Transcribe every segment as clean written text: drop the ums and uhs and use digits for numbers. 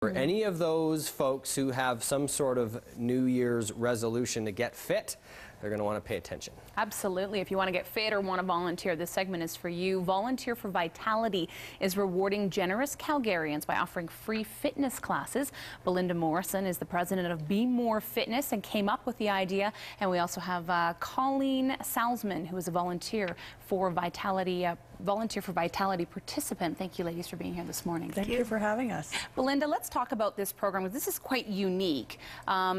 For any of those folks who have some sort of New Year's resolution to get fit, they're going to want to pay attention. Absolutely. If you want to get fit or want to volunteer, this segment is for you. Volunteer for Vitality is rewarding generous Calgarians by offering free fitness classes. Belinda Morrison is the president of Be More Fitness and came up with the idea. And we also have Colleen Salzman, who is a volunteer for Vitality participant. Thank you, ladies, for being here this morning. Thank you for having us. Belinda, let's talk about this program. This is quite unique.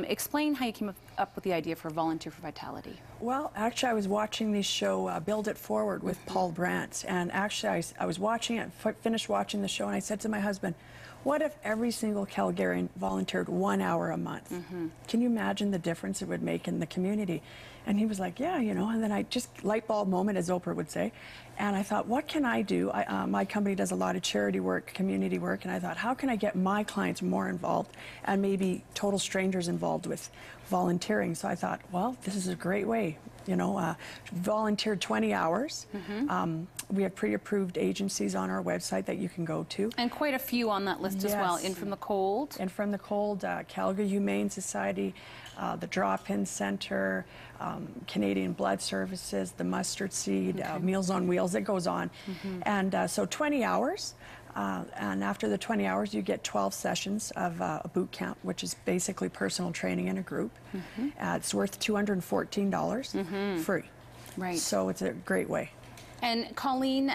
Explain how you came up with the idea for Volunteer for Vitality. Well, actually, I was watching the show Build It Forward with Paul Brandt, and actually I was watching it, finished watching the show, and I said to my husband, what if every single Calgarian volunteered 1 hour a month? Can you imagine the difference it would make in the community? And he was like, yeah, you know, and then I just, light bulb moment, as Oprah would say, and I thought, what can I do? My company does a lot of charity work, community work, and I thought, how can I get my clients more involved and maybe total strangers involved with volunteering? So I thought, well, this is a great way. You know, volunteered 20 hours. We have pre-approved agencies on our website that you can go to. And quite a few on that list as well. In From the Cold. In From the Cold, Calgary Humane Society, the Drop-In Center, Canadian Blood Services, the Mustard Seed, Meals on Wheels, it goes on. And so 20 hours. And after the 20 hours, you get 12 sessions of a boot camp, which is basically personal training in a group. It's worth $214 free. Right. So it's a great way. And Colleen,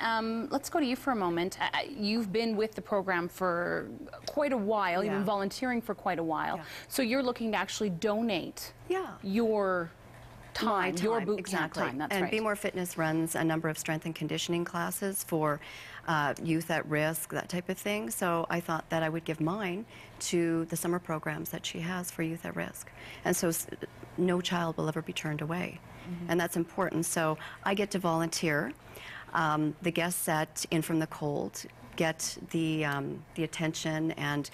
let's go to you for a moment. You've been with the program for quite a while. You've been volunteering for quite a while. So you're looking to actually donate your time, your boot camp time. That's right. And Be More Fitness runs a number of strength and conditioning classes for youth at risk, that type of thing. So I thought that I would give mine to the summer programs that she has for youth at risk. And so no child will ever be turned away. And that's important. So I get to volunteer. The guests at In From the Cold get the attention, and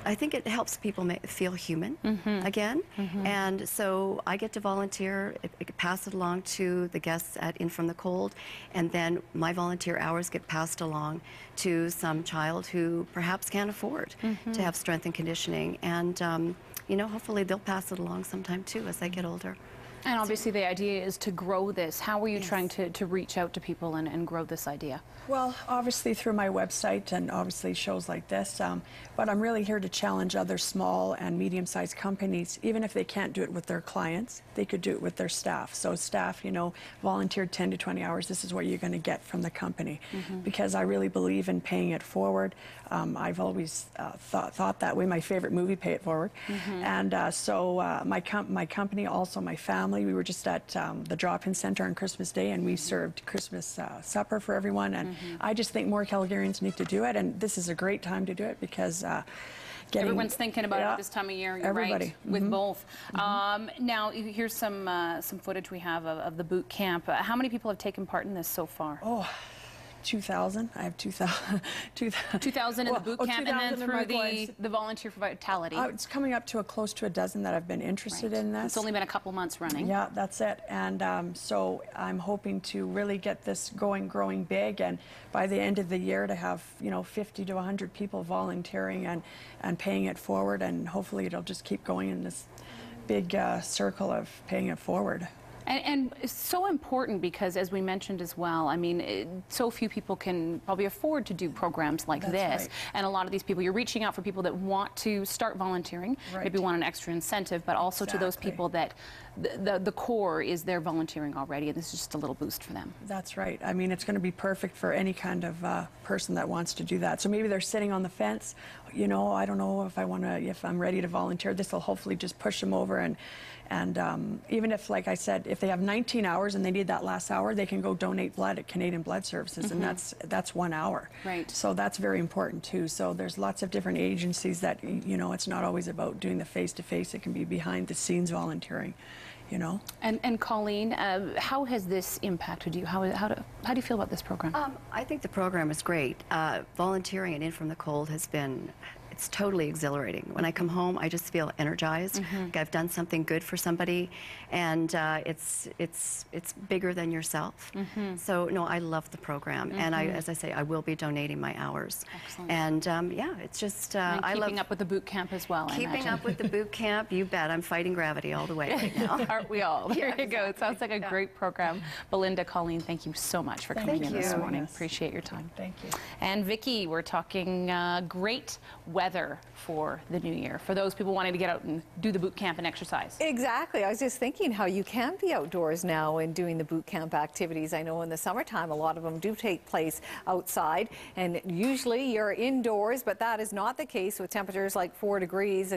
I think it helps people feel human again. And so I get to volunteer, pass it along to the guests at In From the Cold, and then my volunteer hours get passed along to some child who perhaps can't afford to have strength and conditioning. And, you know, hopefully they'll pass it along sometime too as they get older. And obviously the idea is to grow this. How are you trying to reach out to people and grow this idea? Well, obviously through my website and obviously shows like this, but I'm really here to challenge other small and medium-sized companies. Even if they can't do it with their clients, they could do it with their staff. So staff, you know, volunteered 10 to 20 hours, this is what you're going to get from the company. Because I really believe in paying it forward. I've always thought that way. My favorite movie, Pay It Forward. And so my company, also my family, we were just at the Drop-In Center on Christmas Day, and we served Christmas supper for everyone. And I just think more Calgarians need to do it, and this is a great time to do it because everyone's thinking about it this time of year. You're right, with both. Now, here's some footage we have of the boot camp. How many people have taken part in this so far? 2,000. I have 2,000. 2,000 in the boot camp, and then through the Volunteer for Vitality. It's coming up to close to a dozen that have been interested in this. It's only been a couple months running. Yeah, that's it. And so I'm hoping to really get this growing big, and by the end of the year to have 50 to 100 people volunteering and paying it forward, and hopefully it'll just keep going in this big circle of paying it forward. And it's so important because, as we mentioned as well, I mean, so few people can probably afford to do programs like this. And a lot of these people, you're reaching out for people that want to start volunteering, maybe want an extra incentive, but also to those people that the core is they're volunteering already, and this is just a little boost for them. That's right. I mean, it's going to be perfect for any kind of person that wants to do that. So maybe they're sitting on the fence, you know, I don't know if I'm ready to volunteer. This will hopefully just push them over, and even if, like I said, if they have 19 hours and they need that last hour, they can go donate blood at Canadian Blood Services, and that's 1 hour. Right. So that's very important too. So there's lots of different agencies that, you know, it's not always about doing the face-to-face. It can be behind-the-scenes volunteering, you know. And Colleen, how has this impacted you? How do you feel about this program? I think the program is great. Volunteering and In From the Cold has been it's totally exhilarating. When I come home, I just feel energized, like I've done something good for somebody, and it's bigger than yourself. So no, I love the program, and as I say, I will be donating my hours. Excellent. And yeah, it's just And I keeping love up with the boot camp as well. I keeping imagine. up with the boot camp. You bet, I'm fighting gravity all the way right now. Aren't we all? There Yeah, you go. It sounds like a great program. Belinda, Colleen, thank you so much for coming in this you. morning. Yes. Appreciate your time. Thank you. And Vicki, we're talking great weather for the new year, for those people wanting to get out and do the boot camp and exercise. Exactly. I was just thinking how you can be outdoors now and doing the boot camp activities. I know in the summertime, a lot of them do take place outside, and usually you're indoors, but that is not the case with temperatures like 4 degrees.